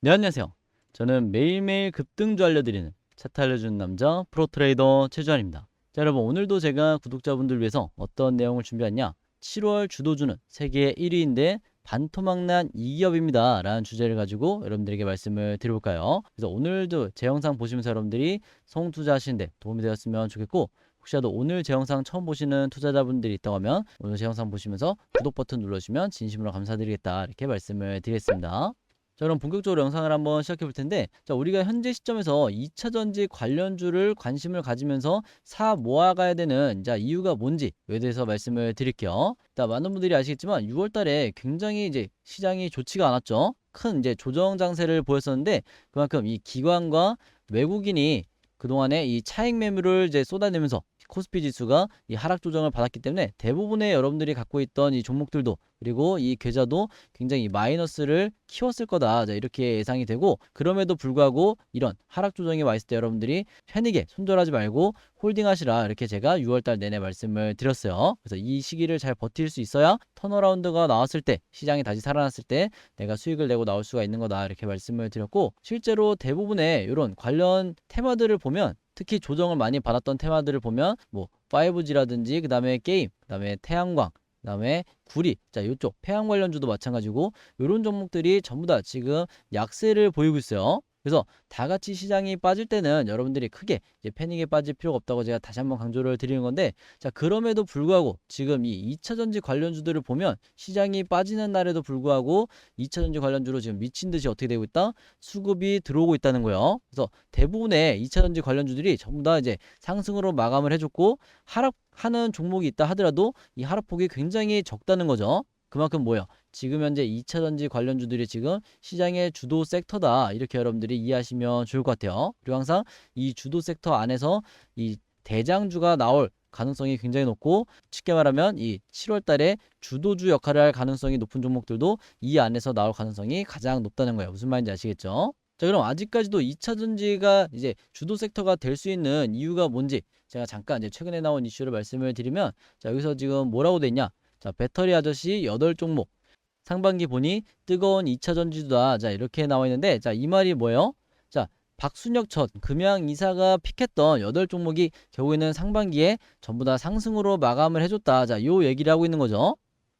네, 안녕하세요. 저는 매일매일 급등주 알려드리는 차트 알려주는 남자 프로트레이더 최주환입니다. 자, 여러분, 오늘도 제가 구독자분들 위해서 어떤 내용을 준비했냐? 7월 주도주는 세계 1위인데 반토막난 이 기업입니다 라는 주제를 가지고 여러분들에게 말씀을 드려볼까요? 그래서 오늘도 제 영상 보시면서 여러분들이 성투자하시는데 도움이 되었으면 좋겠고, 혹시라도 오늘 제 영상 처음 보시는 투자자분들이 있다고 하면 오늘 제 영상 보시면서 구독 버튼 눌러주시면 진심으로 감사드리겠다, 이렇게 말씀을 드리겠습니다. 자, 그럼 본격적으로 영상을 한번 시작해 볼 텐데, 자, 우리가 현재 시점에서 2차전지 관련주를 관심을 가지면서 사 모아가야 되는 이유가 뭔지에 대해서 말씀을 드릴게요. 자, 많은 분들이 아시겠지만 6월 달에 굉장히 이제 시장이 좋지가 않았죠. 큰 이제 조정 장세를 보였었는데, 그만큼 이 기관과 외국인이 그동안에 이 차익 매물을 이제 쏟아내면서 코스피 지수가 이 하락 조정을 받았기 때문에 대부분의 여러분들이 갖고 있던 이 종목들도, 그리고 이 계좌도 굉장히 마이너스를 키웠을 거다, 자, 이렇게 예상이 되고, 그럼에도 불구하고 이런 하락 조정이 와 있을 때 여러분들이 패닉에 손절하지 말고 홀딩하시라, 이렇게 제가 6월달 내내 말씀을 드렸어요. 그래서 이 시기를 잘 버틸 수 있어야 턴어라운드가 나왔을 때, 시장이 다시 살아났을 때 내가 수익을 내고 나올 수가 있는 거다, 이렇게 말씀을 드렸고, 실제로 대부분의 이런 관련 테마들을 보면, 특히 조정을 많이 받았던 테마들을 보면 뭐 5G라든지, 그 다음에 게임, 그 다음에 태양광, 그 다음에 구리, 자, 이쪽 폐양 관련주도 마찬가지고 이런 종목들이 전부 다 지금 약세를 보이고 있어요. 그래서 다 같이 시장이 빠질 때는 여러분들이 크게 이제 패닉에 빠질 필요가 없다고 제가 다시 한번 강조를 드리는 건데, 자, 그럼에도 불구하고 지금 이 2차전지 관련주들을 보면 시장이 빠지는 날에도 불구하고 2차전지 관련주로 지금 미친 듯이 어떻게 되고 있다? 수급이 들어오고 있다는 거예요. 그래서 대부분의 2차전지 관련주들이 전부 다 이제 상승으로 마감을 해줬고, 하락하는 종목이 있다 하더라도 이 하락폭이 굉장히 적다는 거죠. 그만큼 뭐예요? 지금 현재 2차전지 관련주들이 지금 시장의 주도 섹터다, 이렇게 여러분들이 이해하시면 좋을 것 같아요. 그리고 항상 이 주도 섹터 안에서 이 대장주가 나올 가능성이 굉장히 높고, 쉽게 말하면 이 7월 달에 주도주 역할을 할 가능성이 높은 종목들도 이 안에서 나올 가능성이 가장 높다는 거예요. 무슨 말인지 아시겠죠? 자, 그럼 아직까지도 2차전지가 이제 주도 섹터가 될 수 있는 이유가 뭔지 제가 잠깐 이제 최근에 나온 이슈를 말씀을 드리면, 자, 여기서 지금 뭐라고 돼 있냐? 자, 배터리 아저씨 8종목, 상반기 보니 뜨거운 2차전지다, 자, 이렇게 나와 있는데, 자, 이 말이 뭐예요? 자, 박순혁 전 금양이사가 픽했던 8종목이 결국에는 상반기에 전부 다 상승으로 마감을 해줬다, 자, 요 얘기를 하고 있는 거죠.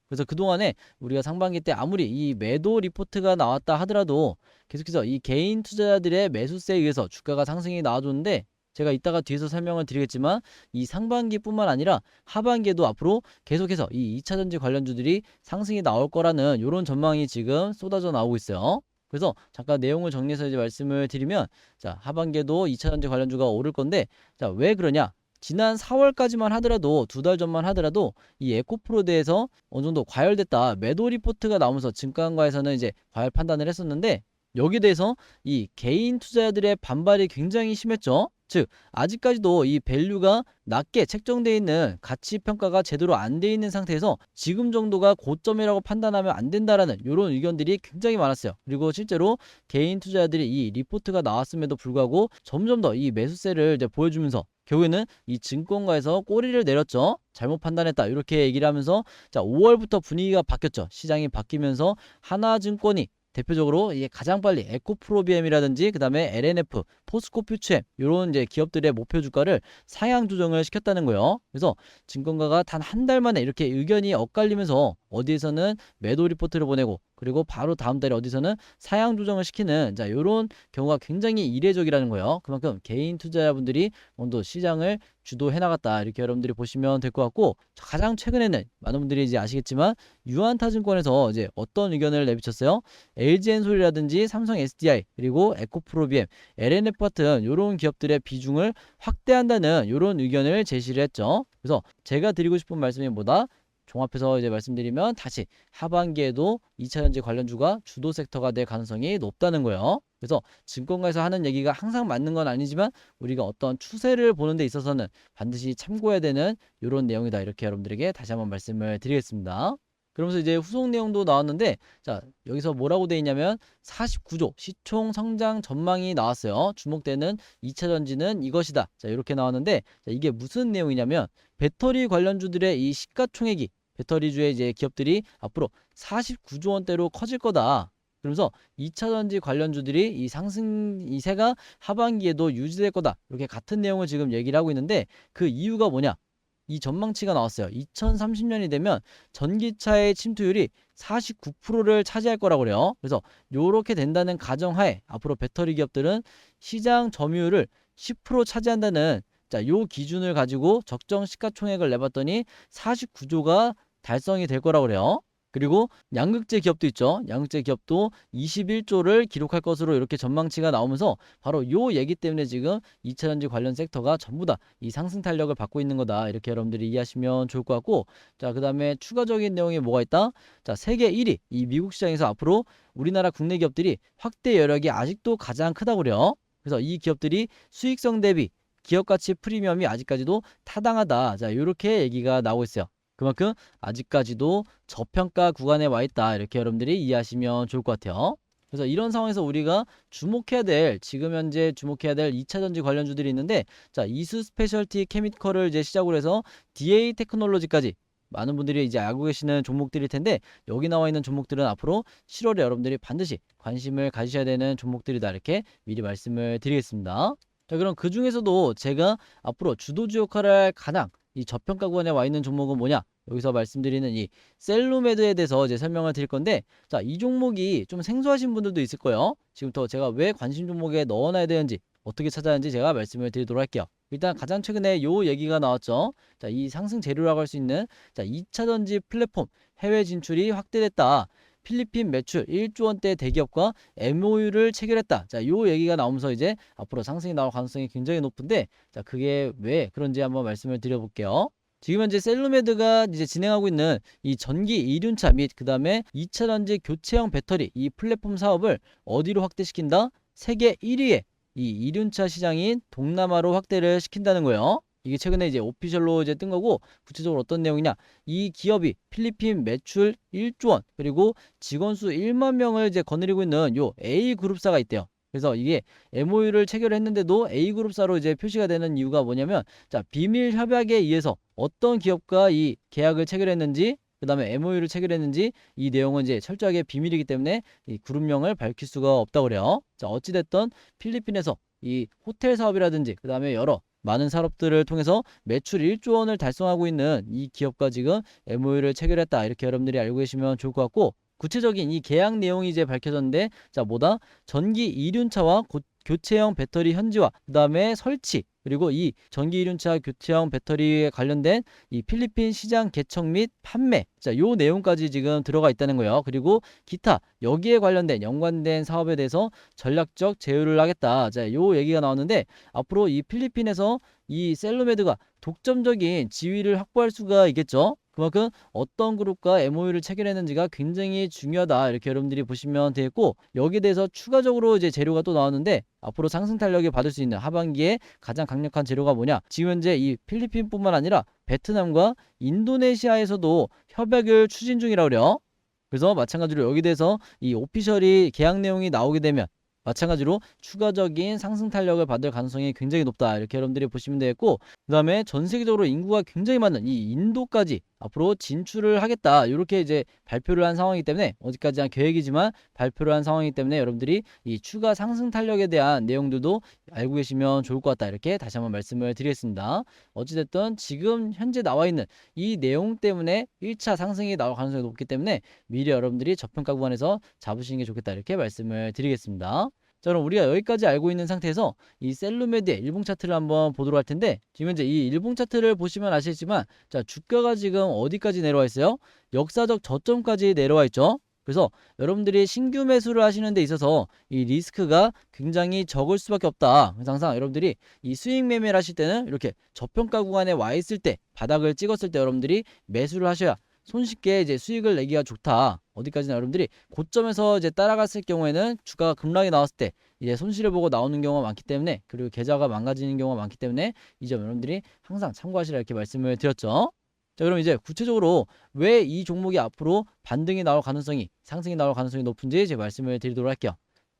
그래서 그동안에 우리가 상반기 때 아무리 이 매도 리포트가 나왔다 하더라도 계속해서 이 개인 투자자들의 매수세에 의해서 주가가 상승이 나와줬는데, 제가 이따가 뒤에서 설명을 드리겠지만 이 상반기뿐만 아니라 하반기에도 앞으로 계속해서 이 2차전지 관련주들이 상승이 나올 거라는 이런 전망이 지금 쏟아져 나오고 있어요. 그래서 잠깐 내용을 정리해서 이제 말씀을 드리면, 자, 하반기에도 2차전지 관련주가 오를 건데, 자, 왜 그러냐? 지난 4월까지만 하더라도, 2달 전만 하더라도 이 에코프로드에서 어느 정도 과열됐다, 매도 리포트가 나오면서 증권가에서는 이제 과열 판단을 했었는데, 여기에 대해서 이 개인 투자자들의 반발이 굉장히 심했죠. 즉, 아직까지도 이 밸류가 낮게 책정되어 있는, 가치 평가가 제대로 안 돼 있는 상태에서 지금 정도가 고점이라고 판단하면 안 된다라는 이런 의견들이 굉장히 많았어요. 그리고 실제로 개인 투자자들이 이 리포트가 나왔음에도 불구하고 점점 더 이 매수세를 이제 보여주면서 결국에는 이 증권가에서 꼬리를 내렸죠. 잘못 판단했다, 이렇게 얘기를 하면서, 자, 5월부터 분위기가 바뀌었죠. 시장이 바뀌면서 하나증권이 대표적으로 이게 가장 빨리 에코프로비엠이라든지, 그 다음에 LNF, 포스코퓨처엠, 이런 이제 기업들의 목표 주가를 상향 조정을 시켰다는 거예요. 그래서 증권가가 단 한 달 만에 이렇게 의견이 엇갈리면서 어디에서는 매도 리포트를 보내고, 그리고 바로 다음 달에 어디서는 상향 조정을 시키는, 자, 이런 경우가 굉장히 이례적이라는 거예요. 그만큼 개인 투자자분들이 먼저 시장을 주도해 나갔다, 이렇게 여러분들이 보시면 될 것 같고, 가장 최근에는 많은 분들이 이제 아시겠지만 유한타증권에서 이제 어떤 의견을 내비쳤어요? LG엔솔이라든지 삼성 SDI, 그리고 에코프로비엠, LNF 같은 이런 기업들의 비중을 확대한다는 이런 의견을 제시를 했죠. 그래서 제가 드리고 싶은 말씀이 뭐다? 종합해서 이제 말씀드리면, 다시 하반기에도 2차전지 관련주가 주도 섹터가 될 가능성이 높다는 거예요. 그래서 증권가에서 하는 얘기가 항상 맞는 건 아니지만 우리가 어떤 추세를 보는 데 있어서는 반드시 참고해야 되는 이런 내용이다, 이렇게 여러분들에게 다시 한번 말씀을 드리겠습니다. 그러면서 이제 후속 내용도 나왔는데, 자, 여기서 뭐라고 돼 있냐면 49조 시총 성장 전망이 나왔어요. 주목되는 2차전지는 이것이다, 자, 이렇게 나왔는데, 자, 이게 무슨 내용이냐면 배터리 관련주들의 이 시가총액이, 배터리주의 이제 기업들이 앞으로 49조 원대로 커질 거다. 그러면서 2차전지 관련주들이 이 상승 이세가 하반기에도 유지될 거다. 이렇게 같은 내용을 지금 얘기를 하고 있는데 그 이유가 뭐냐? 이 전망치가 나왔어요. 2030년이 되면 전기차의 침투율이 49%를 차지할 거라고 그래요. 그래서 요렇게 된다는 가정하에 앞으로 배터리 기업들은 시장 점유율을 10% 차지한다는 요 기준을 가지고 적정 시가총액을 내봤더니 49조가 달성이 될 거라고 그래요. 그리고 양극재 기업도 있죠. 양극재 기업도 21조를 기록할 것으로 이렇게 전망치가 나오면서 바로 요 얘기 때문에 지금 2차전지 관련 섹터가 전부 다 이 상승 탄력을 받고 있는 거다. 이렇게 여러분들이 이해하시면 좋을 것 같고, 자, 그다음에 추가적인 내용이 뭐가 있다? 자, 세계 1위 이 미국 시장에서 앞으로 우리나라 국내 기업들이 확대 여력이 아직도 가장 크다고 그래요. 그래서 이 기업들이 수익성 대비 기업 가치 프리미엄이 아직까지도 타당하다. 자, 이렇게 얘기가 나오고 있어요. 그만큼 아직까지도 저평가 구간에 와 있다. 이렇게 여러분들이 이해하시면 좋을 것 같아요. 그래서 이런 상황에서 우리가 주목해야 될, 지금 현재 주목해야 될 2차전지 관련주들이 있는데, 자, 이수 스페셜티 케미컬을 이제 시작으로 해서 DA 테크놀로지까지 많은 분들이 이제 알고 계시는 종목들일 텐데, 여기 나와 있는 종목들은 앞으로 7월에 여러분들이 반드시 관심을 가지셔야 되는 종목들이다. 이렇게 미리 말씀을 드리겠습니다. 자, 그럼 그 중에서도 제가 앞으로 주도주 역할을 할 가장 이 저평가 구간에 와 있는 종목은 뭐냐? 여기서 말씀드리는 이 셀루메드에 대해서 이제 설명을 드릴 건데, 자, 이 종목이 좀 생소하신 분들도 있을 거예요. 지금부터 제가 왜 관심 종목에 넣어놔야 되는지, 어떻게 찾아야 하는지 제가 말씀을 드리도록 할게요. 일단 가장 최근에 요 얘기가 나왔죠. 자, 이 상승 재료라고 할 수 있는, 자, 2차전지 플랫폼 해외 진출이 확대됐다. 필리핀 매출 1조 원대 대기업과 MOU를 체결했다. 자, 요 얘기가 나오면서 이제 앞으로 상승이 나올 가능성이 굉장히 높은데, 자, 그게 왜 그런지 한번 말씀을 드려볼게요. 지금 현재 셀루메드가 이제 진행하고 있는 이 전기 이륜차 및 그 다음에 2차전지 교체형 배터리 이 플랫폼 사업을 어디로 확대시킨다? 세계 1위의 이 이륜차 시장인 동남아로 확대를 시킨다는 거예요. 이게 최근에 이제 오피셜로 이제 뜬 거고, 구체적으로 어떤 내용이냐? 이 기업이 필리핀 매출 1조 원 그리고 직원 수 1만 명을 이제 거느리고 있는 요 A 그룹사가 있대요. 그래서 이게 MOU를 체결했는데도 A 그룹사로 이제 표시가 되는 이유가 뭐냐면, 자, 비밀 협약에 의해서 어떤 기업과 이 계약을 체결했는지, 그 다음에 MOU를 체결했는지 이 내용은 이제 철저하게 비밀이기 때문에 이 그룹명을 밝힐 수가 없다고 그래요. 자, 어찌됐든 필리핀에서 이 호텔 사업이라든지 그 다음에 여러 많은 산업들을 통해서 매출 1조 원을 달성하고 있는 이 기업과 지금 MOU를 체결했다. 이렇게 여러분들이 알고 계시면 좋을 것 같고, 구체적인 이 계약 내용이 이제 밝혀졌는데, 자, 뭐다? 전기 이륜차와 교체형 배터리 현지화, 그 다음에 설치, 그리고 이 전기 이륜차 교체형 배터리에 관련된 이 필리핀 시장 개척 및 판매, 자, 요 내용까지 지금 들어가 있다는 거예요. 그리고 기타 여기에 관련된 연관된 사업에 대해서 전략적 제휴를 하겠다. 자, 요 얘기가 나왔는데, 앞으로 이 필리핀에서 이 셀루메드가 독점적인 지위를 확보할 수가 있겠죠. 그만큼 어떤 그룹과 MOU를 체결했는지가 굉장히 중요하다. 이렇게 여러분들이 보시면 되겠고, 여기에 대해서 추가적으로 이제 재료가 또 나왔는데, 앞으로 상승 탄력을 받을 수 있는 하반기에 가장 강력한 재료가 뭐냐? 지금 현재 이 필리핀뿐만 아니라 베트남과 인도네시아에서도 협약을 추진 중이라고 그래요. 그래서 마찬가지로 여기 대해서 이 오피셜이 계약 내용이 나오게 되면 마찬가지로 추가적인 상승 탄력을 받을 가능성이 굉장히 높다. 이렇게 여러분들이 보시면 되겠고, 그 다음에 전 세계적으로 인구가 굉장히 많은 이 인도까지 앞으로 진출을 하겠다. 이렇게 이제 발표를 한 상황이기 때문에, 어디까지 한 계획이지만 발표를 한 상황이기 때문에 여러분들이 이 추가 상승 탄력에 대한 내용들도 알고 계시면 좋을 것 같다. 이렇게 다시 한번 말씀을 드리겠습니다. 어찌됐든 지금 현재 나와 있는 이 내용 때문에 1차 상승이 나올 가능성이 높기 때문에 미리 여러분들이 저평가 구간에서 잡으시는 게 좋겠다. 이렇게 말씀을 드리겠습니다. 자, 그럼 우리가 여기까지 알고 있는 상태에서 이 셀루메드의 일봉 차트를 한번 보도록 할 텐데, 지금 현재 이 일봉 차트를 보시면 아시겠지만, 자, 주가가 지금 어디까지 내려와 있어요? 역사적 저점까지 내려와 있죠. 그래서 여러분들이 신규 매수를 하시는 데 있어서 이 리스크가 굉장히 적을 수밖에 없다. 그래서 항상 여러분들이 이 수익 매매를 하실 때는 이렇게 저평가 구간에 와 있을 때, 바닥을 찍었을 때 여러분들이 매수를 하셔야 손쉽게 이제 수익을 내기가 좋다. 어디까지나 여러분들이 고점에서 이제 따라갔을 경우에는 주가가 급락이 나왔을 때 이제 손실을 보고 나오는 경우가 많기 때문에, 그리고 계좌가 망가지는 경우가 많기 때문에 이 점 여러분들이 항상 참고하시라 이렇게 말씀을 드렸죠. 자, 그럼 이제 구체적으로 왜 이 종목이 앞으로 반등이 나올 가능성이, 상승이 나올 가능성이 높은지 제가 말씀을 드리도록 할게요.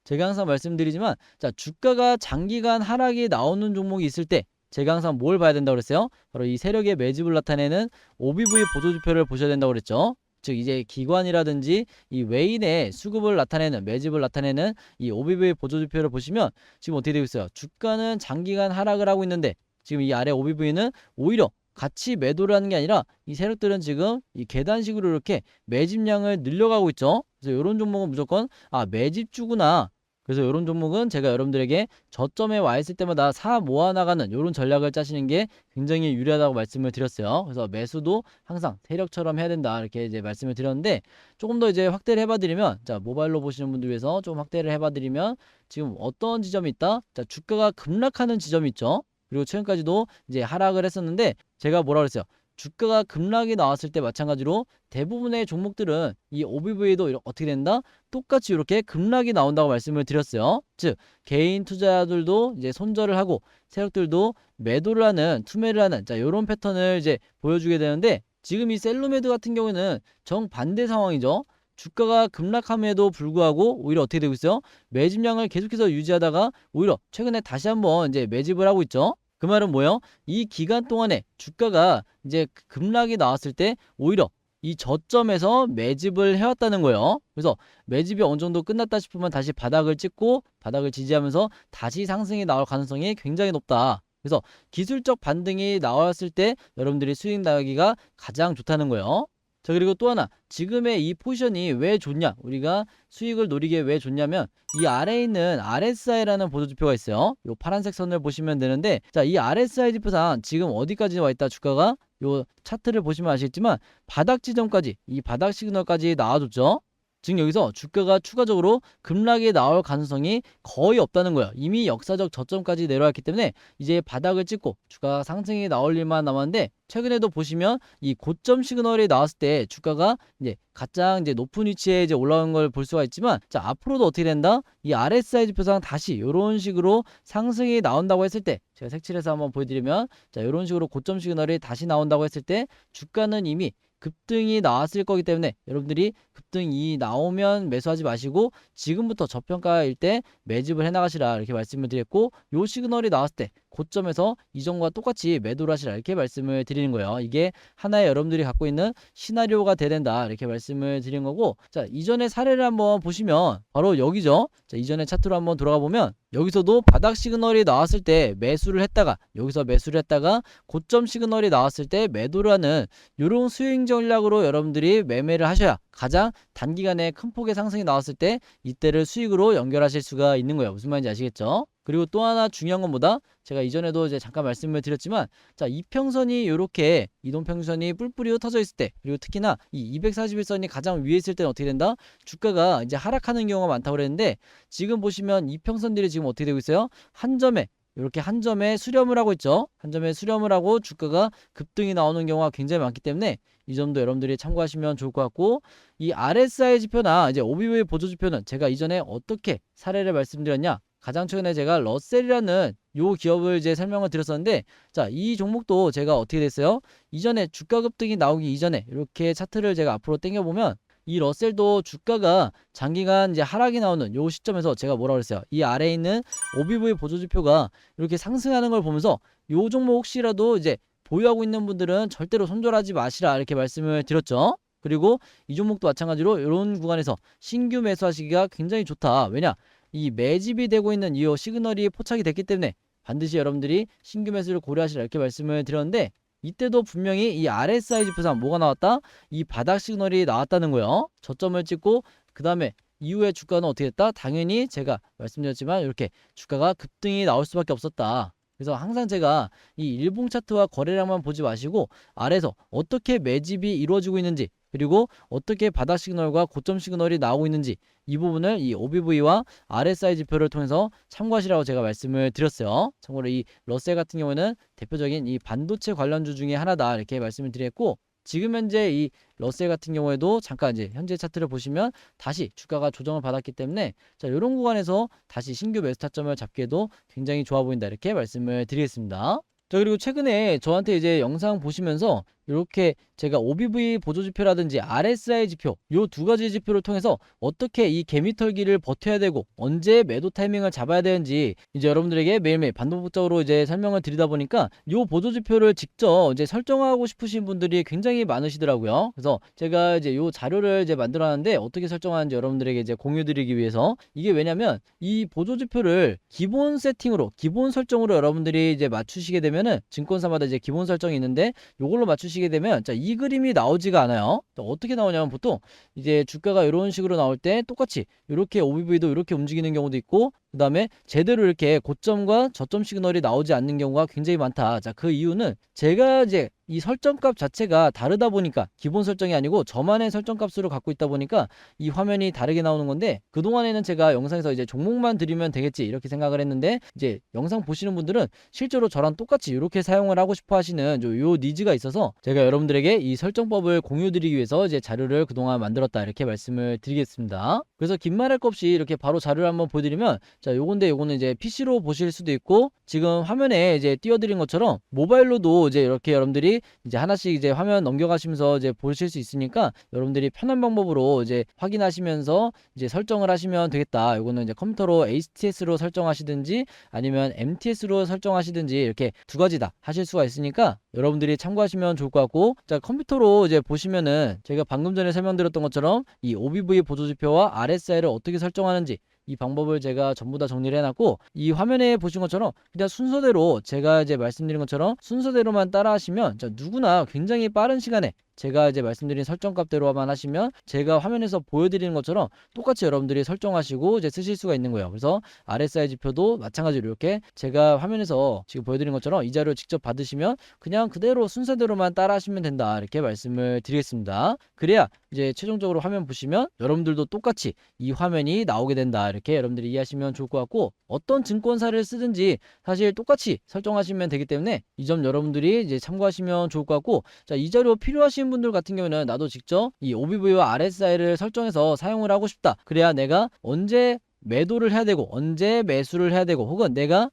제가 항상 말씀드리지만, 자, 주가가 장기간 하락이 나오는 종목이 있을 때 제가 항상 뭘 봐야 된다고 그랬어요? 바로 이 세력의 매집을 나타내는 OBV 보조지표를 보셔야 된다고 그랬죠. 즉 이제 기관이라든지 이 외인의 수급을 나타내는 매집을 나타내는 이 OBV 보조지표를 보시면 지금 어떻게 되고 있어요? 주가는 장기간 하락을 하고 있는데 지금 이 아래 OBV는 오히려 같이 매도를 하는 게 아니라 이 세력들은 지금 이 계단식으로 이렇게 매집량을 늘려가고 있죠. 그래서 이런 종목은 무조건 매집주구나. 그래서 이런 종목은 제가 여러분들에게 저점에 와 있을 때마다 사 모아나가는 이런 전략을 짜시는 게 굉장히 유리하다고 말씀을 드렸어요. 그래서 매수도 항상 세력처럼 해야 된다 이렇게 이제 말씀을 드렸는데 조금 더 이제 확대를 해봐드리면 자 모바일로 보시는 분들 위해서 좀 확대를 해봐드리면 지금 어떤 지점이 있다? 자 주가가 급락하는 지점이 있죠. 그리고 최근까지도 이제 하락을 했었는데 제가 뭐라 그랬어요? 주가가 급락이 나왔을 때 마찬가지로 대부분의 종목들은 이 OBV도 어떻게 된다? 똑같이 이렇게 급락이 나온다고 말씀을 드렸어요. 즉 개인 투자자들도 이제 손절을 하고 세력들도 매도를 하는 투매를 하는 자 이런 패턴을 이제 보여주게 되는데 지금 이 셀로메드 같은 경우에는 정반대 상황이죠. 주가가 급락함에도 불구하고 오히려 어떻게 되고 있어요? 매집량을 계속해서 유지하다가 오히려 최근에 다시 한번 이제 매집을 하고 있죠. 그 말은 뭐예요? 이 기간 동안에 주가가 이제 급락이 나왔을 때 오히려 이 저점에서 매집을 해왔다는 거예요. 그래서 매집이 어느 정도 끝났다 싶으면 다시 바닥을 찍고 바닥을 지지하면서 다시 상승이 나올 가능성이 굉장히 높다. 그래서 기술적 반등이 나왔을 때 여러분들이 수익 나기가 가장 좋다는 거예요. 자 그리고 또 하나 지금의 이 포지션이 왜 좋냐 우리가 수익을 노리기에 왜 좋냐면 이 아래에 있는 RSI라는 보조지표가 있어요. 요 파란색 선을 보시면 되는데 자 이 RSI 지표상 지금 어디까지 와 있다 주가가 요 차트를 보시면 아시겠지만 바닥 지점까지 이 바닥 시그널까지 나와줬죠. 지금 여기서 주가가 추가적으로 급락이 나올 가능성이 거의 없다는 거예요. 이미 역사적 저점까지 내려왔기 때문에 이제 바닥을 찍고 주가가 상승이 나올 일만 남았는데 최근에도 보시면 이 고점 시그널이 나왔을 때 주가가 이제 가장 이제 높은 위치에 이제 올라온 걸 볼 수가 있지만 자 앞으로도 어떻게 된다? 이 RSI 지표상 다시 이런 식으로 상승이 나온다고 했을 때 제가 색칠해서 한번 보여드리면 자 이런 식으로 고점 시그널이 다시 나온다고 했을 때 주가는 이미 급등이 나왔을 거기 때문에 여러분들이 급등이 나오면 매수하지 마시고 지금부터 저평가일 때 매집을 해나가시라 이렇게 말씀을 드렸고 요 시그널이 나왔을 때 고점에서 이전과 똑같이 매도를 하시라 이렇게 말씀을 드리는 거예요. 이게 하나의 여러분들이 갖고 있는 시나리오가 돼야 된다 이렇게 말씀을 드린 거고 자 이전의 사례를 한번 보시면 바로 여기죠. 자 이전의 차트로 한번 돌아가 보면 여기서도 바닥 시그널이 나왔을 때 매수를 했다가 여기서 매수를 했다가 고점 시그널이 나왔을 때 매도를 하는 이런 스윙 전략으로 여러분들이 매매를 하셔야 가장 단기간에 큰 폭의 상승이 나왔을 때 이때를 수익으로 연결하실 수가 있는 거예요. 무슨 말인지 아시겠죠? 그리고 또 하나 중요한 건 뭐다? 제가 이전에도 이제 잠깐 말씀을 드렸지만 자 이평선이 이렇게 이동평선이 뿔뿔이 흩어져 있을 때 그리고 특히나 이 241선이 가장 위에 있을 때는 어떻게 된다? 주가가 이제 하락하는 경우가 많다고 그랬는데 지금 보시면 이평선들이 지금 어떻게 되고 있어요? 한 점에 이렇게 한 점에 수렴을 하고 있죠. 한 점에 수렴을 하고 주가가 급등이 나오는 경우가 굉장히 많기 때문에 이 점도 여러분들이 참고하시면 좋을 것 같고 이 RSI 지표나 이제 OBV 보조지표는 제가 이전에 어떻게 사례를 말씀드렸냐 가장 최근에 제가 러셀이라는 요 기업을 이제 설명을 드렸었는데 자 이 종목도 제가 어떻게 됐어요? 이전에 주가 급등이 나오기 이전에 이렇게 차트를 제가 앞으로 당겨보면 이 러셀도 주가가 장기간 이제 하락이 나오는 요 시점에서 제가 뭐라 그랬어요? 이 아래에 있는 OBV 보조지표가 이렇게 상승하는 걸 보면서 요 종목 혹시라도 이제 보유하고 있는 분들은 절대로 손절하지 마시라 이렇게 말씀을 드렸죠. 그리고 이 종목도 마찬가지로 이런 구간에서 신규 매수하시기가 굉장히 좋다. 왜냐? 이 매집이 되고 있는 이 시그널이 포착이 됐기 때문에 반드시 여러분들이 신규 매수를 고려하시라 이렇게 말씀을 드렸는데 이때도 분명히 이 RSI 지표상 뭐가 나왔다? 이 바닥 시그널이 나왔다는 거예요. 저점을 찍고 그 다음에 이후에 주가는 어떻게 됐다? 당연히 제가 말씀드렸지만 이렇게 주가가 급등이 나올 수밖에 없었다. 그래서 항상 제가 이 일봉 차트와 거래량만 보지 마시고 아래에서 어떻게 매집이 이루어지고 있는지 그리고 어떻게 바닥 시그널과 고점 시그널이 나오고 있는지 이 부분을 이 OBV와 RSI 지표를 통해서 참고하시라고 제가 말씀을 드렸어요. 참고로 이 러셀 같은 경우는 대표적인 이 반도체 관련주 중에 하나다 이렇게 말씀을 드렸고 지금 현재 이 러셀 같은 경우에도 잠깐 이제 현재 차트를 보시면 다시 주가가 조정을 받았기 때문에 자 이런 구간에서 다시 신규 매수 타점을 잡기에도 굉장히 좋아 보인다 이렇게 말씀을 드리겠습니다. 자 그리고 최근에 저한테 이제 영상 보시면서 이렇게 제가 OBV 보조지표라든지 RSI 지표 요 두 가지 지표를 통해서 어떻게 이 개미털기를 버텨야 되고 언제 매도 타이밍을 잡아야 되는지 이제 여러분들에게 매일매일 반복적으로 이제 설명을 드리다 보니까 요 보조지표를 직접 이제 설정하고 싶으신 분들이 굉장히 많으시더라고요. 그래서 제가 이제 요 자료를 이제 만들어놨는데 어떻게 설정하는지 여러분들에게 이제 공유드리기 위해서 이게 왜냐면 이 보조지표를 기본 세팅으로 기본 설정으로 여러분들이 이제 맞추시게 되면은 증권사마다 이제 기본 설정이 있는데 요걸로 맞추시게 되면 자, 이 그림이 나오지가 않아요. 어떻게 나오냐면 보통 이제 주가가 이런 식으로 나올 때 똑같이 이렇게 OBV도 이렇게 움직이는 경우도 있고 그 다음에 제대로 이렇게 고점과 저점 시그널이 나오지 않는 경우가 굉장히 많다. 자, 그 이유는 제가 이제 이 설정값 자체가 다르다 보니까 기본 설정이 아니고 저만의 설정값으로 갖고 있다 보니까 이 화면이 다르게 나오는 건데 그동안에는 제가 영상에서 이제 종목만 드리면 되겠지 이렇게 생각을 했는데 이제 영상 보시는 분들은 실제로 저랑 똑같이 이렇게 사용을 하고 싶어 하시는 요 니즈가 있어서 제가 여러분들에게 이 설정법을 공유드리기 위해서 이제 자료를 그동안 만들었다 이렇게 말씀을 드리겠습니다. 그래서 긴 말 할 것 없이 이렇게 바로 자료를 한번 보여드리면 자, 요거는 이제 PC로 보실 수도 있고 지금 화면에 이제 띄워드린 것처럼 모바일로도 이제 이렇게 여러분들이 이제 하나씩 이제 화면 넘겨가시면서 이제 보실 수 있으니까 여러분들이 편한 방법으로 이제 확인하시면서 이제 설정을 하시면 되겠다. 요거는 이제 컴퓨터로 HTS로 설정하시든지 아니면 MTS로 설정하시든지 이렇게 두 가지 다 하실 수가 있으니까 여러분들이 참고하시면 좋을 것 같고 자, 컴퓨터로 이제 보시면은 제가 방금 전에 설명드렸던 것처럼 이 OBV 보조지표와 RSI를 어떻게 설정하는지 이 방법을 제가 전부 다 정리를 해놨고 이 화면에 보신 것처럼 그냥 순서대로 제가 이제 말씀드린 것처럼 순서대로만 따라 하시면 누구나 굉장히 빠른 시간에 제가 이제 말씀드린 설정값대로만 하시면 제가 화면에서 보여드리는 것처럼 똑같이 여러분들이 설정하시고 이제 쓰실 수가 있는 거예요. 그래서 RSI 지표도 마찬가지로 이렇게 제가 화면에서 지금 보여드린 것처럼 이 자료를 직접 받으시면 그냥 그대로 순서대로만 따라 하시면 된다 이렇게 말씀을 드리겠습니다. 그래야 이제 최종적으로 화면 보시면 여러분들도 똑같이 이 화면이 나오게 된다 이렇게 여러분들이 이해하시면 좋을 것 같고 어떤 증권사를 쓰든지 사실 똑같이 설정하시면 되기 때문에 이 점 여러분들이 이제 참고하시면 좋을 것 같고 자, 이 자료 필요하신 분들 같은 경우는 나도 직접 이 OBV와 RSI를 설정해서 사용을 하고 싶다. 그래야 내가 언제 매도를 해야 되고 언제 매수를 해야 되고 혹은 내가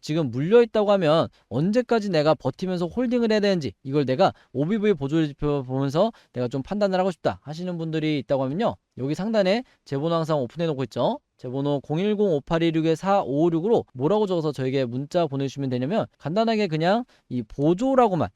지금 물려있다고 하면 언제까지 내가 버티면서 홀딩을 해야 되는지 이걸 내가 OBV 보조지표 보면서 내가 좀 판단을 하고 싶다 하시는 분들이 있다고 하면요. 여기 상단에 제 번호 항상 오픈해 놓고 있죠. 제 번호 010-5826-4556으로 뭐라고 적어서 저에게 문자 보내주시면 되냐면 간단하게 그냥 이 보조라고만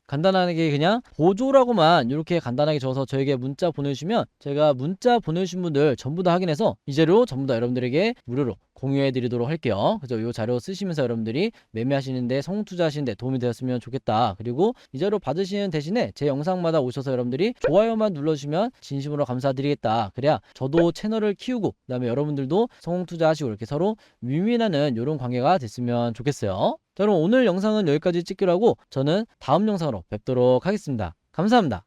이렇게 간단하게 적어서 저에게 문자 보내주시면 제가 문자 보내주신 분들 전부 다 확인해서 이 자료 전부 다 여러분들에게 무료로 공유해 드리도록 할게요. 그래서 이 자료 쓰시면서 여러분들이 매매하시는데 성투자하시는데 도움이 되었으면 좋겠다. 그리고 이 자료 받으시는 대신에 제 영상마다 오셔서 여러분들이 좋아요만 눌러주시면 진심으로 감사드리겠다. 그래야 저도 채널을 키우고 그 다음에 여러분들도 성투자하시고 이렇게 서로 윈윈하는 이런 관계가 됐으면 좋겠어요. 자, 그럼 오늘 영상은 여기까지 찍기로 하고 저는 다음 영상으로 뵙도록 하겠습니다. 감사합니다.